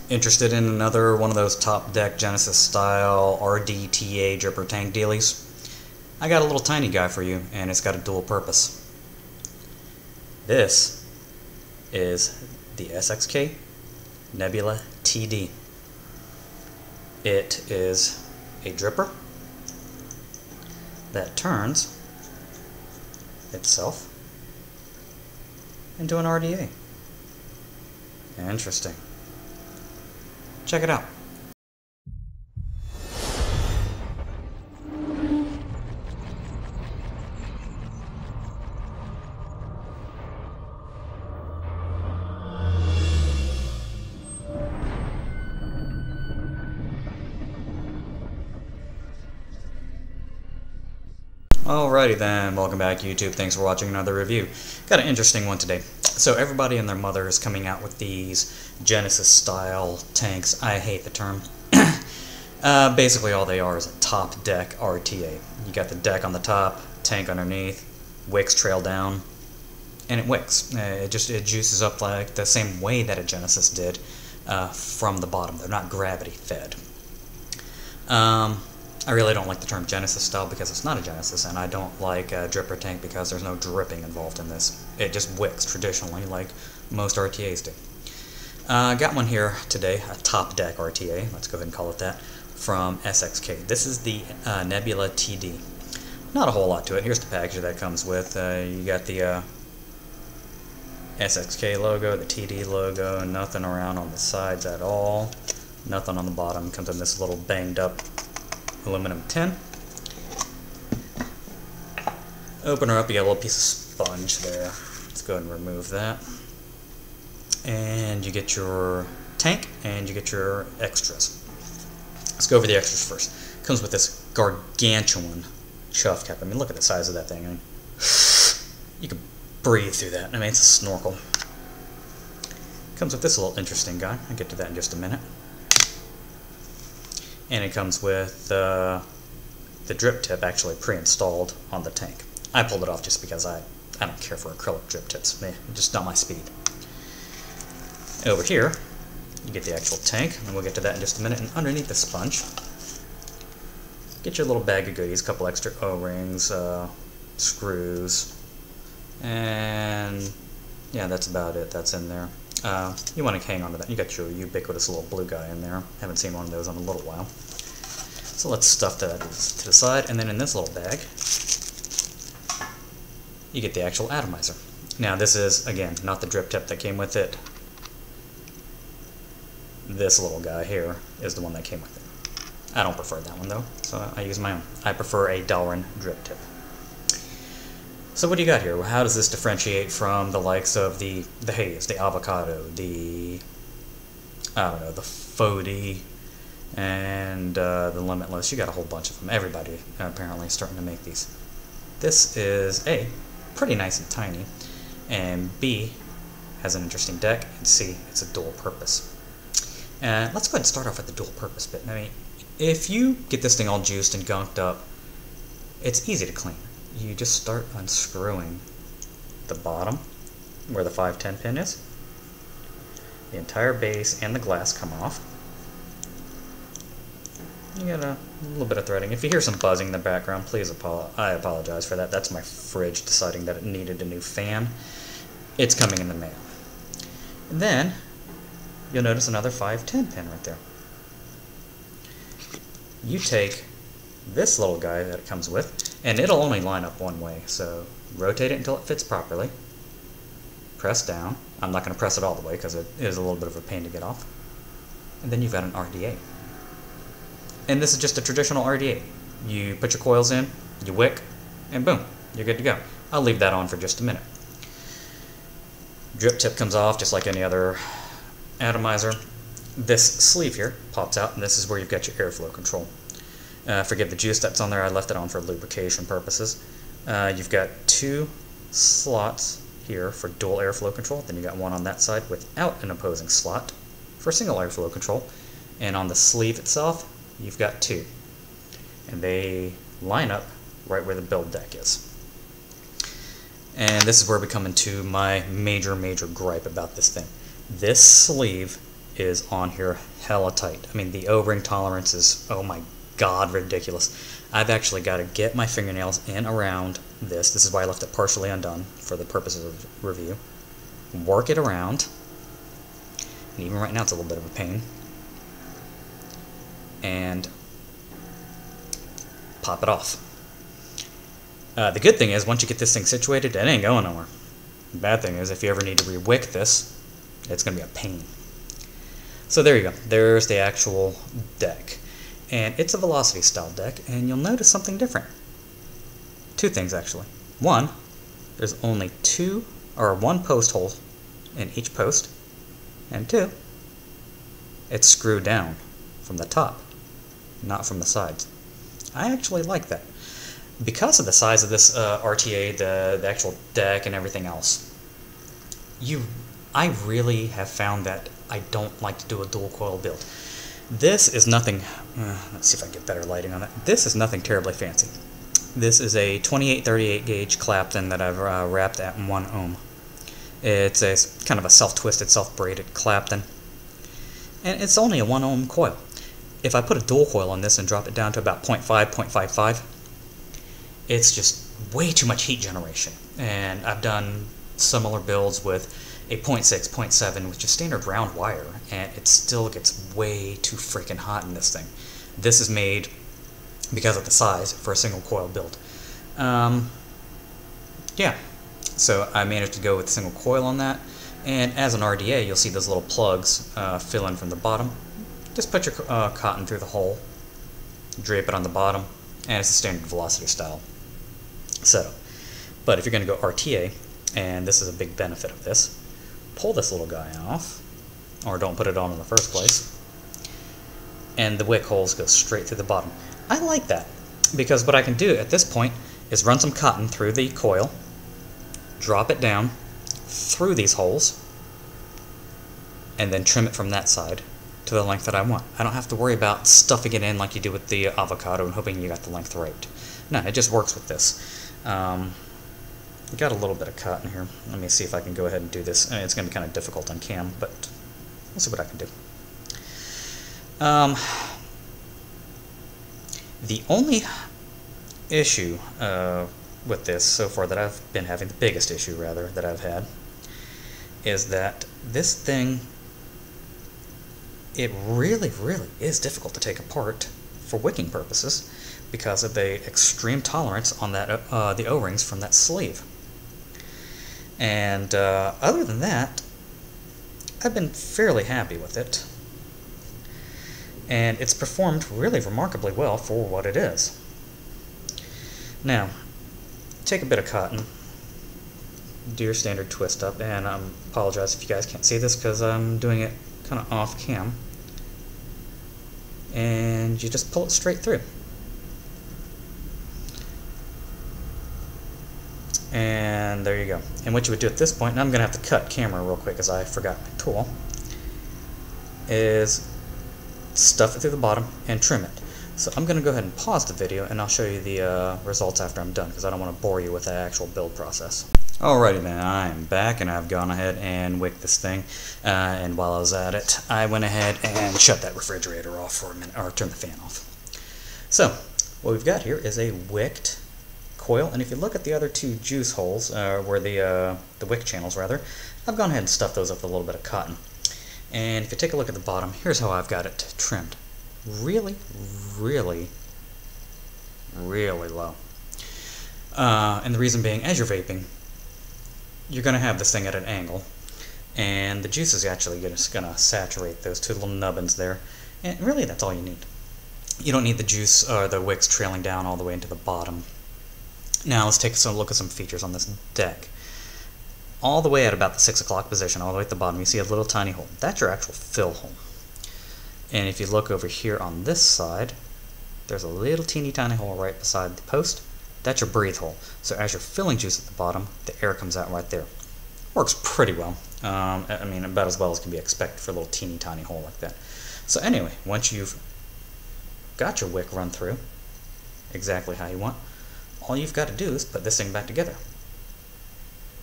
Interested in another one of those top deck Genesis style RDTA dripper tank dealies? I got a little tiny guy for you, and it's got a dual purpose. This is the SXK Nebula TD. It is a dripper that turns itself into an RDA. Interesting. Check it out. Alrighty then, welcome back YouTube, thanks for watching another review. Got an interesting one today. So everybody and their mother is coming out with these Genesis style tanks. I hate the term. Basically all they are is a top deck RTA. You got the deck on the top, tank underneath, wicks trail down, and it wicks. It juices up like the same way that a Genesis did from the bottom. They're not gravity fed. I really don't like the term Genesis style because it's not a Genesis, and I don't like a dripper tank because there's no dripping involved in this. It just wicks traditionally like most RTAs do. Got one here today, a top deck RTA, let's go ahead and call it that, from SXK. This is the Nebula TD. Not a whole lot to it. Here's the package that comes with. You got the SXK logo, the TD logo, nothing around on the sides at all. Nothing on the bottom. Comes in this little banged up aluminum tin. Open her up, you got a little piece of sponge there. Let's go ahead and remove that. And you get your tank and you get your extras. Let's go over the extras first. Comes with this gargantuan chuff cap. I mean, look at the size of that thing. I mean, you can breathe through that. I mean, it's a snorkel. Comes with this little interesting guy. I'll get to that in just a minute. And it comes with the drip tip actually pre-installed on the tank. I pulled it off just because I don't care for acrylic drip tips. Just not my speed. Over here, you get the actual tank, and we'll get to that in just a minute. And underneath the sponge, get your little bag of goodies, a couple extra O-rings, screws, and yeah, that's about it. That's in there. You want to hang on to that. You got your ubiquitous little blue guy in there. Haven't seen one of those in a little while. So let's stuff that to the side, and then in this little bag, you get the actual atomizer. Now this is, again, not the drip tip that came with it. This little guy here is the one that came with it. I don't prefer that one though, so I use my own. I prefer a Delrin drip tip. So what do you got here? How does this differentiate from the likes of the Haze, the Avocado, the, I don't know, the Fody, and the Limitless? You got a whole bunch of them. Everybody apparently is starting to make these. This is A, pretty nice and tiny, and B, has an interesting deck, and C, it's a dual purpose. Let's go ahead and start off with the dual purpose bit. I mean, if you get this thing all juiced and gunked up, it's easy to clean. You just start unscrewing the bottom where the 510 pin is. The entire base and the glass come off. You got a little bit of threading. If you hear some buzzing in the background, please I apologize for that. That's my fridge deciding that it needed a new fan. It's coming in the mail. And then you'll notice another 510 pin right there. You take this little guy that it comes with, and it'll only line up one way, so rotate it until it fits properly. Press down. I'm not going to press it all the way because it is a little bit of a pain to get off. And then you've got an RDA. And this is just a traditional RDA. You put your coils in, you wick, and boom, you're good to go. I'll leave that on for just a minute. Drip tip comes off just like any other atomizer. This sleeve here pops out, and this is where you've got your airflow control. Forgive the juice that's on there, I left it on for lubrication purposes. You've got two slots here for dual airflow control, then you got one on that side without an opposing slot for single airflow control, and on the sleeve itself, you've got two. And they line up right where the build deck is. And this is where we come into my major gripe about this thing. This sleeve is on here hella tight. I mean, the O-ring tolerance is, oh my god, ridiculous. I've actually got to get my fingernails in around this. This is why I left it partially undone for the purposes of review. Work it around. And even right now it's a little bit of a pain. And pop it off. The good thing is, once you get this thing situated, it ain't going nowhere. The bad thing is, if you ever need to re-wick this, it's going to be a pain. So there you go. There's the actual deck. And it's a velocity style deck, and you'll notice something different. Two things, actually. One, there's only one post hole in each post. And two, it's screwed down from the top, not from the sides. I actually like that. Because of the size of this RTA, the actual deck and everything else, I really have found that I don't like to do a dual coil build. This is nothing, let's see if I can get better lighting on that. This is nothing terribly fancy. This is a 28-38 gauge Clapton that I've wrapped at 1 ohm. It's a kind of a self-twisted, self-braided Clapton. And it's only a 1 ohm coil. If I put a dual coil on this and drop it down to about 0.5, 0.55, it's just way too much heat generation. And I've done similar builds with a 0.6, 0.7, which is standard round wire, and it still gets way too freaking hot in this thing. This is made, because of the size, for a single coil build. Yeah, so I managed to go with a single coil on that, and as an RDA, you'll see those little plugs fill in from the bottom. Just put your cotton through the hole, drape it on the bottom, and it's a standard velocity style setup. But if you're going to go RTA, and this is a big benefit of this, pull this little guy off, or don't put it on in the first place, and the wick holes go straight through the bottom. I like that, because what I can do at this point is run some cotton through the coil, drop it down through these holes, and then trim it from that side to the length that I want. I don't have to worry about stuffing it in like you do with the avocado and hoping you got the length right. No, it just works with this. Got a little bit of cotton here. Let me see if I can go ahead and do this. It's going to be kind of difficult on cam, but we'll see what I can do. The only issue with this so far that I've been having, the biggest issue rather that I've had, is that this thing, it really is difficult to take apart for wicking purposes because of the extreme tolerance on that the O-rings from that sleeve. And other than that, I've been fairly happy with it, and it's performed really remarkably well for what it is. Now, take a bit of cotton, do your standard twist up, and I apologize if you guys can't see this because I'm doing it kind of off cam, and you just pull it straight through. And there you go. And what you would do at this point, and I'm going to have to cut camera real quick because I forgot my tool, is stuff it through the bottom and trim it. So I'm going to go ahead and pause the video and I'll show you the results after I'm done because I don't want to bore you with the actual build process. Alrighty then, I'm back and I've gone ahead and wicked this thing, and while I was at it, I went ahead and shut that refrigerator off for a minute, or turned the fan off. So, what we've got here is a wicked coil, and if you look at the other two juice holes, where the wick channels rather, I've gone ahead and stuffed those up with a little bit of cotton. And if you take a look at the bottom, here's how I've got it trimmed. Really low. And the reason being, as you're vaping, you're going to have this thing at an angle, and the juice is actually just going to saturate those two little nubbins there, and really that's all you need. You don't need the juice or the wicks trailing down all the way into the bottom. Now let's take a look at some features on this deck. All the way at about the 6 o'clock position, all the way at the bottom, you see a little tiny hole. That's your actual fill hole. And if you look over here on this side, there's a little teeny tiny hole right beside the post. That's your breathe hole. So as you're filling juice at the bottom, the air comes out right there. Works pretty well. I mean, about as well as can be expected for a little teeny tiny hole like that. So anyway, once you've got your wick run through exactly how you want, all you've got to do is put this thing back together.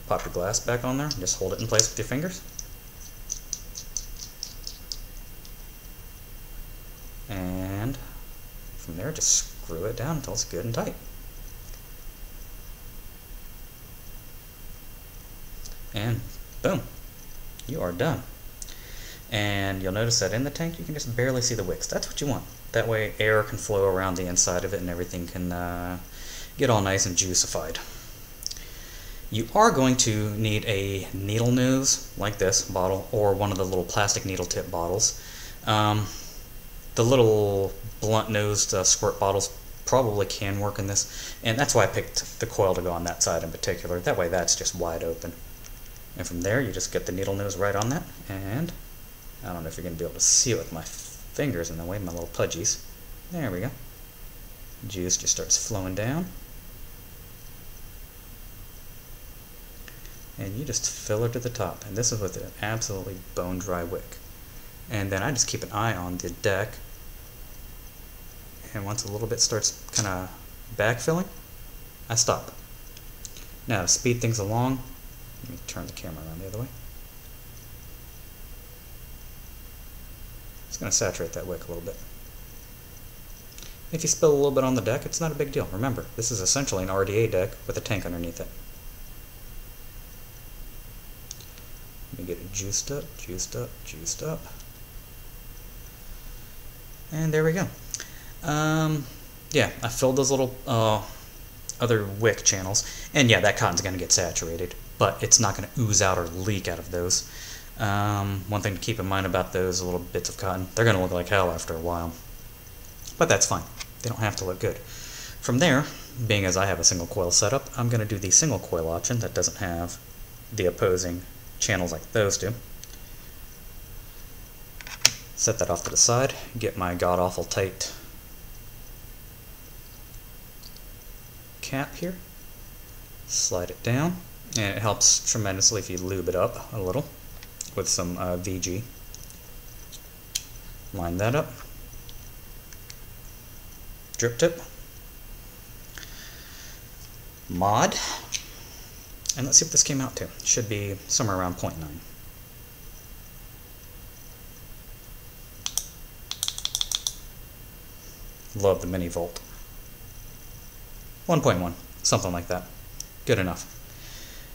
Pop your glass back on there, just hold it in place with your fingers. And from there, just screw it down until it's good and tight. And boom, you are done. And you'll notice that in the tank you can just barely see the wicks. That's what you want. That way air can flow around the inside of it and everything can get all nice and juicified. You are going to need a needle nose like this bottle, or one of the little plastic needle tip bottles. The little blunt nosed squirt bottles probably can work in this, and that's why I picked the coil to go on that side in particular. That way that's just wide open. And from there you just get the needle nose right on that, and I don't know if you're going to be able to see it with my fingers in the way, my little pudgies. There we go. Juice just starts flowing down. And you just fill her to the top. And this is with an absolutely bone dry wick. And then I just keep an eye on the deck. And once a little bit starts kind of backfilling, I stop. Now to speed things along, let me turn the camera around the other way. It's going to saturate that wick a little bit. If you spill a little bit on the deck, it's not a big deal. Remember, this is essentially an RDA deck with a tank underneath it. Let me get it juiced up, juiced up, juiced up. And there we go. Yeah, I filled those little other wick channels. And yeah, that cotton's going to get saturated, but it's not going to ooze out or leak out of those. One thing to keep in mind about those little bits of cotton, they're going to look like hell after a while. But that's fine. They don't have to look good. From there, being as I have a single coil setup, I'm going to do the single coil option that doesn't have the opposing channels like those do. Set that off to the side, get my god-awful tight cap here, slide it down, and it helps tremendously if you lube it up a little with some VG. Line that up. Drip tip. Mod. And let's see what this came out to. Should be somewhere around 0.9. Love the mini volt. 1.1, something like that. Good enough.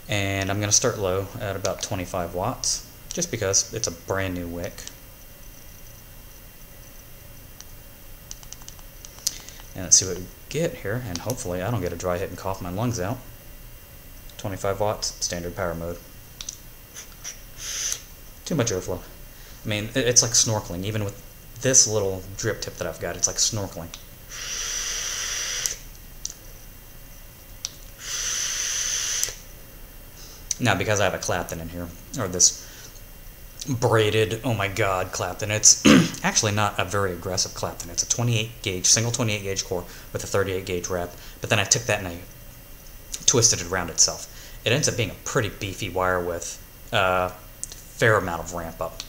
And I'm going to start low at about 25 watts, just because it's a brand new wick. And let's see what we get here, and hopefully I don't get a dry hit and cough my lungs out. 25 watts, standard power mode. Too much airflow. I mean, it's like snorkeling. Even with this little drip tip that I've got, it's like snorkeling. Now, because I have a Clapton in here, or this braided, oh my god, Clapton, it's actually not a very aggressive Clapton. It's a 28 gauge, single 28 gauge core with a 38 gauge wrap, but then I took that and I twisted it around itself. It ends up being a pretty beefy wire with a fair amount of ramp up.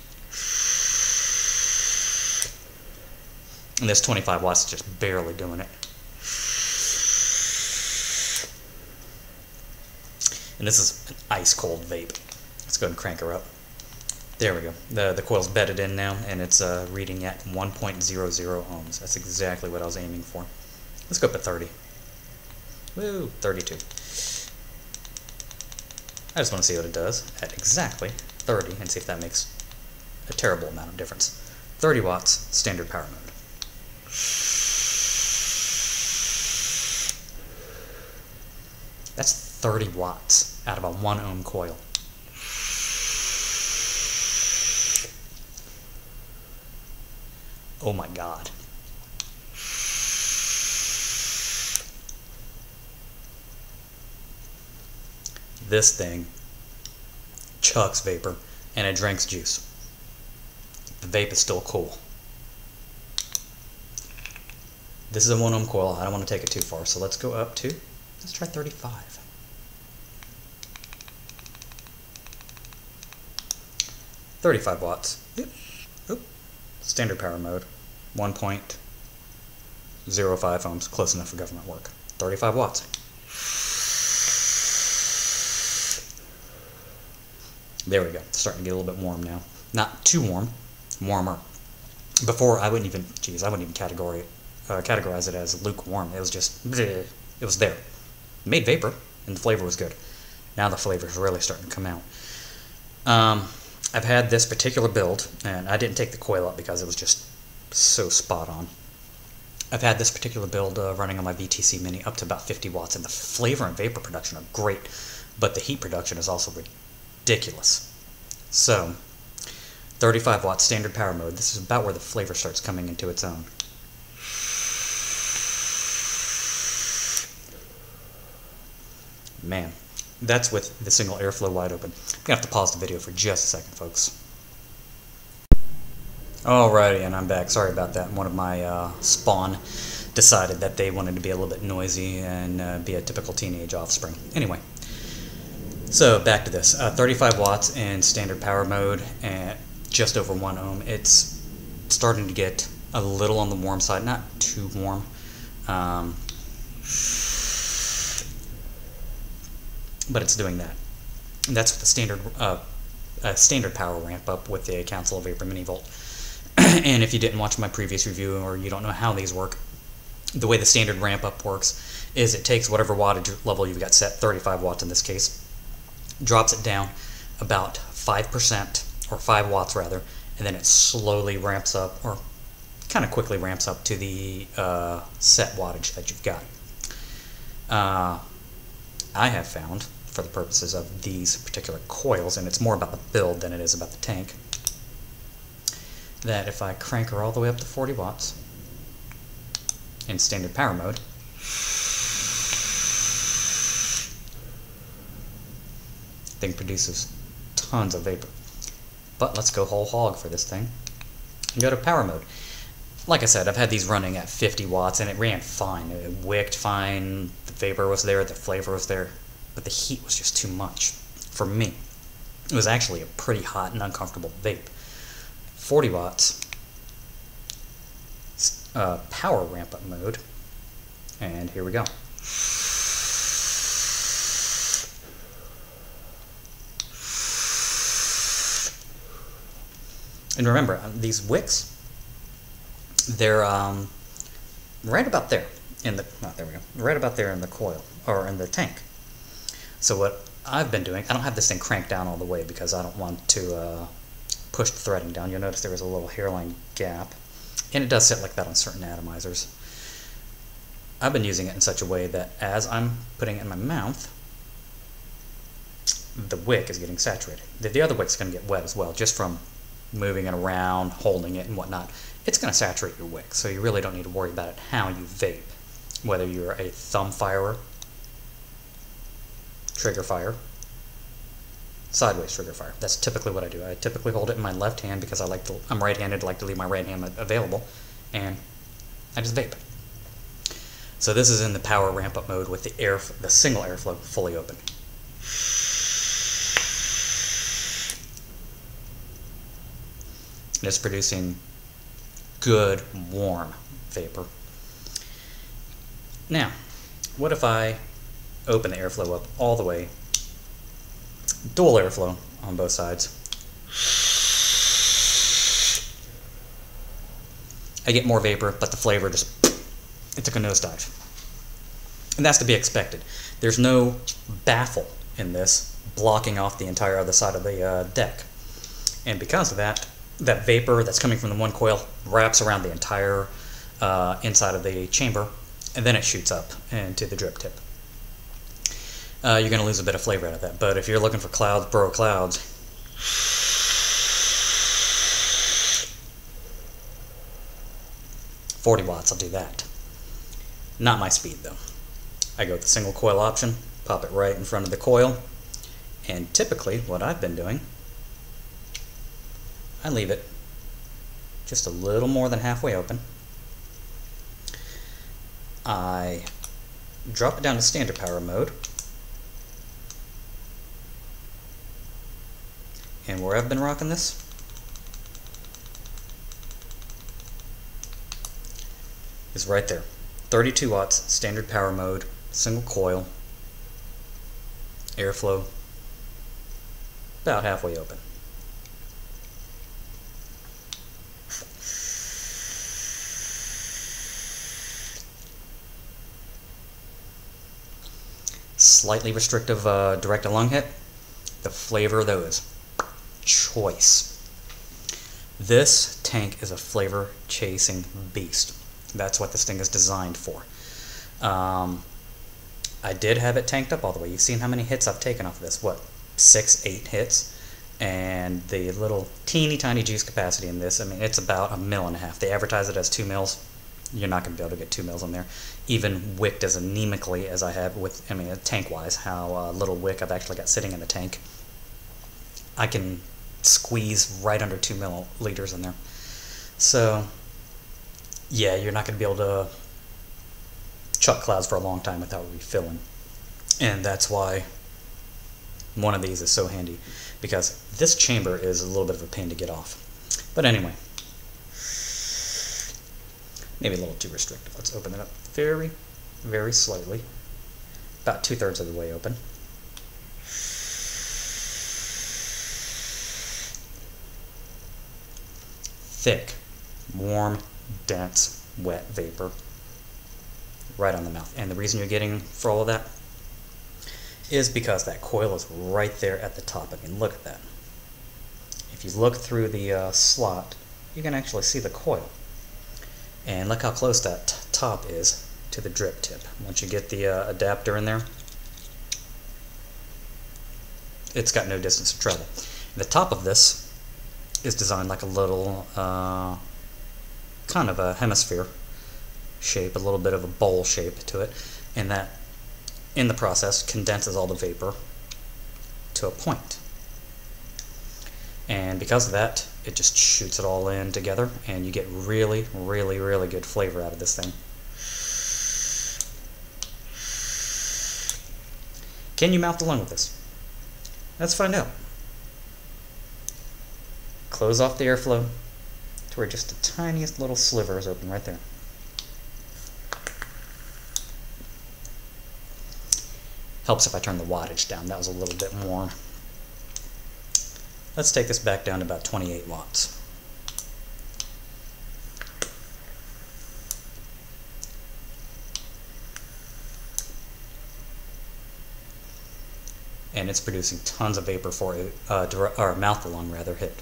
And this 25 watts is just barely doing it. And this is an ice cold vape. Let's go ahead and crank her up. There we go. The coil's bedded in now, and it's reading at 1.00 ohms. That's exactly what I was aiming for. Let's go up to 30. Woo, 32. I just want to see what it does at exactly 30 and see if that makes a terrible amount of difference. 30 watts, standard power mode. That's 30 watts out of a 1 ohm coil. Oh my god. This thing chucks vapor and it drinks juice. The vape is still cool. This is a 1 ohm coil. I don't want to take it too far, so let's go up to, let's try 35. 35 watts. Oop. Standard power mode. 1.05 ohms. Close enough for government work. 35 watts. There we go. It's starting to get a little bit warm now. Not too warm. Warmer. Before, I wouldn't even categorize it as lukewarm. It was just, bleh, it was there. It made vapor, and the flavor was good. Now the flavor is really starting to come out. I've had this particular build, and I didn't take the coil up because it was just so spot on. I've had this particular build running on my VTC Mini up to about 50 watts, and the flavor and vapor production are great, but the heat production is also ridiculous. So, 35 watts standard power mode. This is about where the flavor starts coming into its own. Man, that's with the single airflow wide open. I'm gonna have to pause the video for just a second, folks. Alrighty, and I'm back. Sorry about that. One of my spawn decided that they wanted to be a little bit noisy and be a typical teenage offspring. Anyway, so back to this. 35 watts in standard power mode and just over 1 ohm. It's starting to get a little on the warm side, not too warm. But it's doing that. And that's with the standard power ramp up with the Council of Vapor Mini Volt. And if you didn't watch my previous review or you don't know how these work, the way the standard ramp up works is it takes whatever wattage level you've got set, 35 watts in this case, drops it down about 5%, or 5 watts rather, and then it slowly ramps up, or kind of quickly ramps up to the set wattage that you've got. I have found, for the purposes of these particular coils, and it's more about the build than it is about the tank, that if I crank her all the way up to 40 watts in standard power mode, thing produces tons of vapor. But let's go whole hog for this thing and go to power mode. Like I said, I've had these running at 50 watts and it ran fine. It wicked fine, the vapor was there, the flavor was there, but the heat was just too much for me. It was actually a pretty hot and uncomfortable vape. 40 watts, power ramp up mode, and here we go. And remember, these wicks, they're right about there in the, right about there in the coil, or in the tank. So what I've been doing, I don't have this thing cranked down all the way because I don't want to push the threading down. You'll notice there is a little hairline gap, and it does sit like that on certain atomizers. I've been using it in such a way that as I'm putting it in my mouth, the wick is getting saturated. The other wick's going to get wet as well, just from moving it around, holding it, and whatnot. It's going to saturate your wick, so you really don't need to worry about it how you vape. Whether you're a thumb firer, trigger fire, sideways trigger fire. That's typically what I do. I typically hold it in my left hand because I'm right-handed, I like to leave my right hand available, and I just vape. So this is in the power ramp-up mode with the single airflow fully open. And it's producing good, warm vapor. Now, what if I open the airflow up all the way, dual airflow on both sides? I get more vapor, but the flavor just, it took a nosedive. And that's to be expected. There's no baffle in this blocking off the entire other side of the deck. And because of that, that vapor that's coming from the one coil wraps around the entire inside of the chamber, and then it shoots up into the drip tip. You're going to lose a bit of flavor out of that, but if you're looking for clouds, bro clouds, 40 watts, I'll do that. Not my speed though. I go with the single coil option, pop it right in front of the coil, and typically what I've been doing, I leave it just a little more than halfway open. I drop it down to standard power mode, and where I've been rocking this is right there. 32 watts, standard power mode, single coil, airflow, about halfway open. slightly restrictive direct to lung hit, the flavor though is choice. This tank is a flavor chasing beast. That's what this thing is designed for. I did have it tanked up all the way. You've seen how many hits I've taken off of this. What, 6, 8 hits? And the little teeny tiny juice capacity in this, I mean, it's about 1.5 mils. They advertise it as 2 mils. You're not going to be able to get 2 mils in there. Even wicked as anemically as I have with, I mean, tank-wise, how little wick I've actually got sitting in the tank. I can squeeze right under 2 milliliters in there. So, yeah, you're not going to be able to chuck clouds for a long time without refilling. And that's why one of these is so handy, because this chamber is a little bit of a pain to get off. But anyway, maybe a little too restrictive. Let's open it up very, very slightly. About 2/3 of the way open. Thick, warm, dense, wet vapor right on the mouth. And the reason you're getting for all of that is because that coil is right there at the top. I mean, look at that. If you look through the slot, you can actually see the coil. And look how close that top is to the drip tip. Once you get the adapter in there, it's got no distance to travel. And the top of this is designed like a little kind of a hemisphere shape, a little bit of a bowl shape to it, and that in the process condenses all the vapor to a point. And because of that, it just shoots it all in together, and you get really, really, really good flavor out of this thing. Can you mouth the lung with this? Let's find out. Close off the airflow to where just the tiniest little sliver is open right there. Helps if I turn the wattage down. That was a little bit more. Let's take this back down to about 28 watts. And it's producing tons of vapor for a mouth-to-lung rather hit.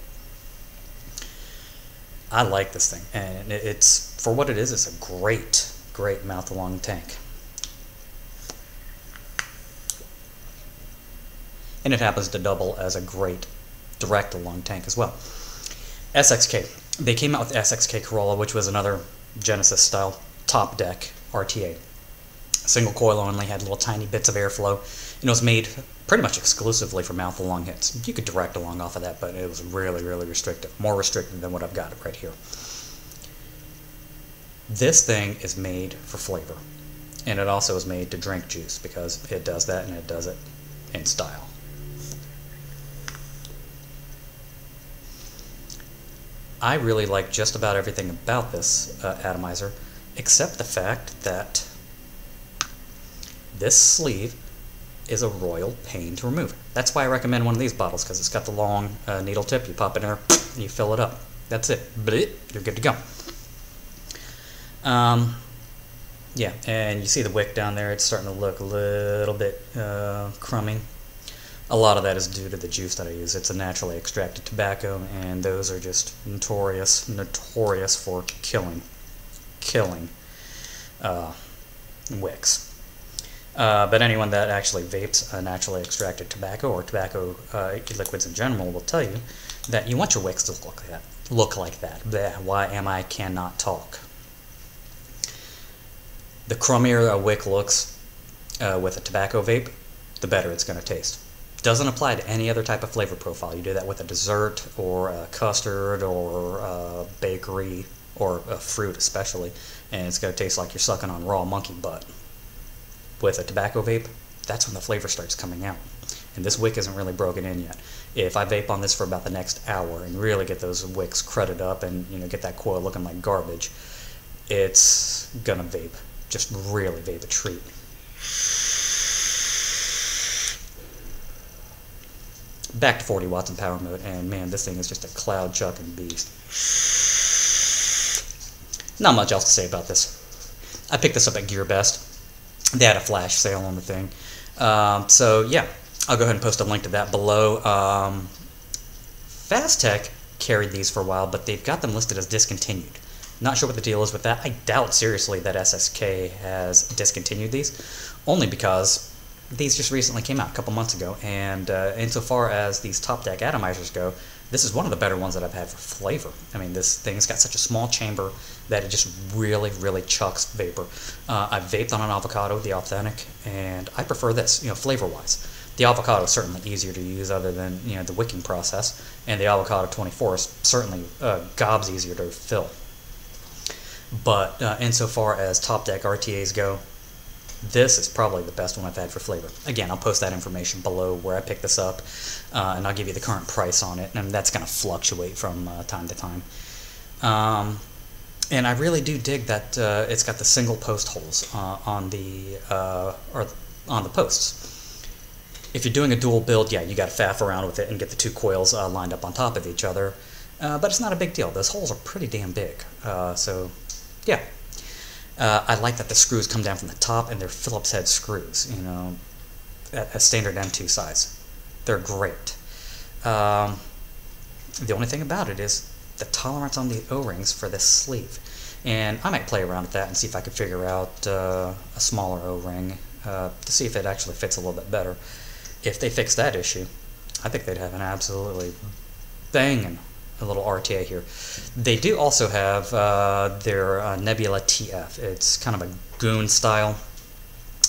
I like this thing, and it's, for what it is, it's a great, great mouth-to-lung tank. And it happens to double as a great direct-to-lung tank as well. SXK. They came out with the SXK Corolla, which was another Genesis-style top deck RTA. Single coil only, had little tiny bits of airflow, and it was made pretty much exclusively for mouth-to-lung hits. You could direct-to-lung off of that, but it was really, really restrictive. More restrictive than what I've got right here. This thing is made for flavor, and it also is made to drink juice, because it does that, and it does it in style. I really like just about everything about this atomizer, except the fact that this sleeve is a royal pain to remove. That's why I recommend one of these bottles, because it's got the long needle tip. You pop it in there, and you fill it up. That's it. You're good to go. Yeah, and you see the wick down there. It's starting to look a little bit crummy. A lot of that is due to the juice that I use. It's a naturally extracted tobacco, and those are just notorious for killing wicks. But anyone that actually vapes a naturally extracted tobacco or tobacco liquids in general will tell you that you want your wicks to look like that. Bleh, why am I cannot talk? The crummier a wick looks with a tobacco vape, the better it's going to taste. Doesn't apply to any other type of flavor profile. You do that with a dessert or a custard or a bakery or a fruit especially, and it's going to taste like you're sucking on raw monkey butt. With a tobacco vape, that's when the flavor starts coming out. And this wick isn't really broken in yet. If I vape on this for about the next hour and really get those wicks crudded up and get that coil looking like garbage, it's gonna vape. Just really vape a treat. Back to 40 watts in power mode, and man, this thing is just a cloud chucking beast. Not much else to say about this. I picked this up at Gearbest. They had a flash sale on the thing. So yeah, I'll go ahead and post a link to that below. Fasttech carried these for a while, but they've got them listed as discontinued. Not sure what the deal is with that. I doubt seriously that SXK has discontinued these, only because these just recently came out a couple months ago, and insofar as these top deck atomizers go, this is one of the better ones that I've had for flavor. I mean, this thing's got such a small chamber that it just really, really chucks vapor. I've vaped on an avocado, the authentic, and I prefer this, flavor-wise. The avocado is certainly easier to use other than, the wicking process, and the avocado 24 is certainly gobs easier to fill. But insofar as top deck RTAs go, this is probably the best one I've had for flavor. Again, I'll post that information below where I picked this up, and I'll give you the current price on it, and that's going to fluctuate from time to time. And I really do dig that it's got the single post holes on the posts. If you're doing a dual build, yeah, you got to faff around with it and get the two coils lined up on top of each other, but it's not a big deal. Those holes are pretty damn big, so yeah. I like that the screws come down from the top and they're Phillips head screws, at a standard M2 size. They're great. The only thing about it is the tolerance on the O-rings for this sleeve. And I might play around with that and see if I could figure out a smaller O-ring to see if it actually fits a little bit better. If they fix that issue, I think they'd have an absolutely banging a little RTA here. They do also have their Nebula TF. It's kind of a goon style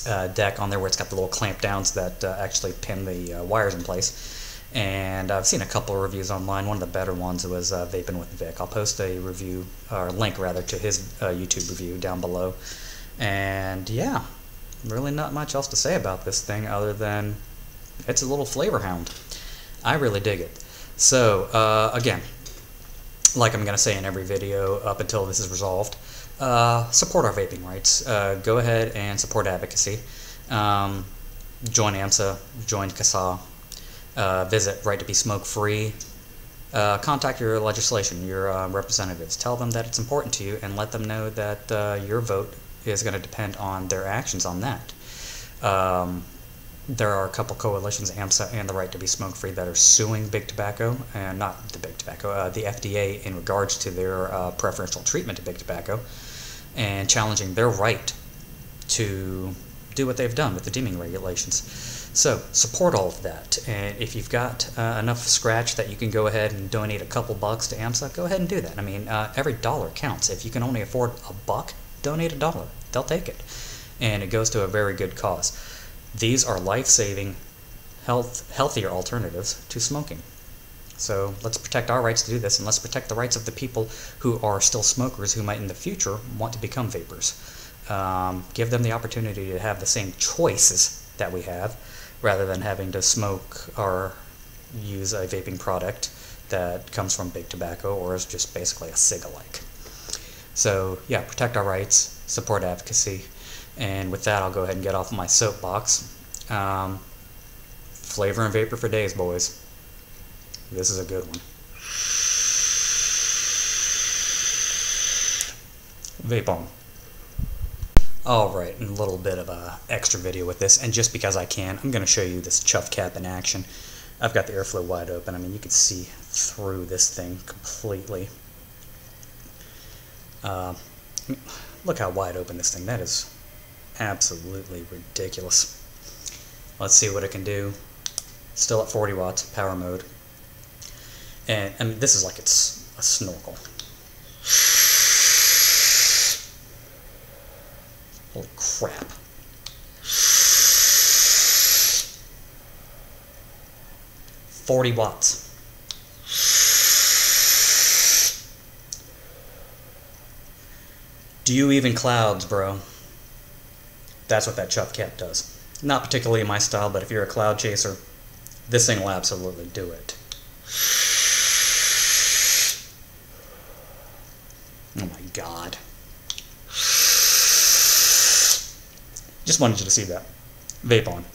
deck on there where it's got the little clamp downs that actually pin the wires in place. And I've seen a couple of reviews online. One of the better ones was Vaping With Vic. I'll post a review, or link rather, to his YouTube review down below. And yeah, really not much else to say about this thing other than it's a little flavor hound. I really dig it. So again, like I'm going to say in every video up until this is resolved, support our vaping rights. Go ahead and support advocacy. Join AMSA, join CASA, visit Right to Be Smoke Free, contact your legislation, your representatives. Tell them that it's important to you and let them know that your vote is going to depend on their actions on that. There are a couple coalitions, AMSA and the Right to Be Smoke Free, that are suing Big Tobacco, and not the Big Tobacco, the FDA in regards to their preferential treatment to Big Tobacco, and challenging their right to do what they've done with the deeming regulations. So support all of that, and if you've got enough scratch that you can go ahead and donate a couple bucks to AMSA, go ahead and do that. I mean, every dollar counts. If you can only afford a buck, donate $1. They'll take it, and it goes to a very good cause. These are life-saving, healthier alternatives to smoking. So let's protect our rights to do this, and let's protect the rights of the people who are still smokers who might in the future want to become vapors. Give them the opportunity to have the same choices that we have, rather than having to smoke or use a vaping product that comes from Big Tobacco or is just basically a cig-alike. So yeah, protect our rights, support advocacy. And with that, I'll go ahead and get off my soapbox. Flavor and vapor for days, boys. This is a good one. Vape on. Alright, and a little bit of a extra video with this, and just because I can, I'm going to show you this chuff cap in action. I've got the airflow wide open. I mean, you can see through this thing completely. Look how wide open this thing, that is absolutely ridiculous. Let's see what it can do. Still at 40 watts, power mode. And I mean, this is like it's a snorkel. Holy crap. $40 watts. Do you even clouds, bro? That's what that chuff cap does. Not particularly my style, but if you're a cloud chaser, this thing will absolutely do it. Oh my god. Just wanted you to see that. Vape on.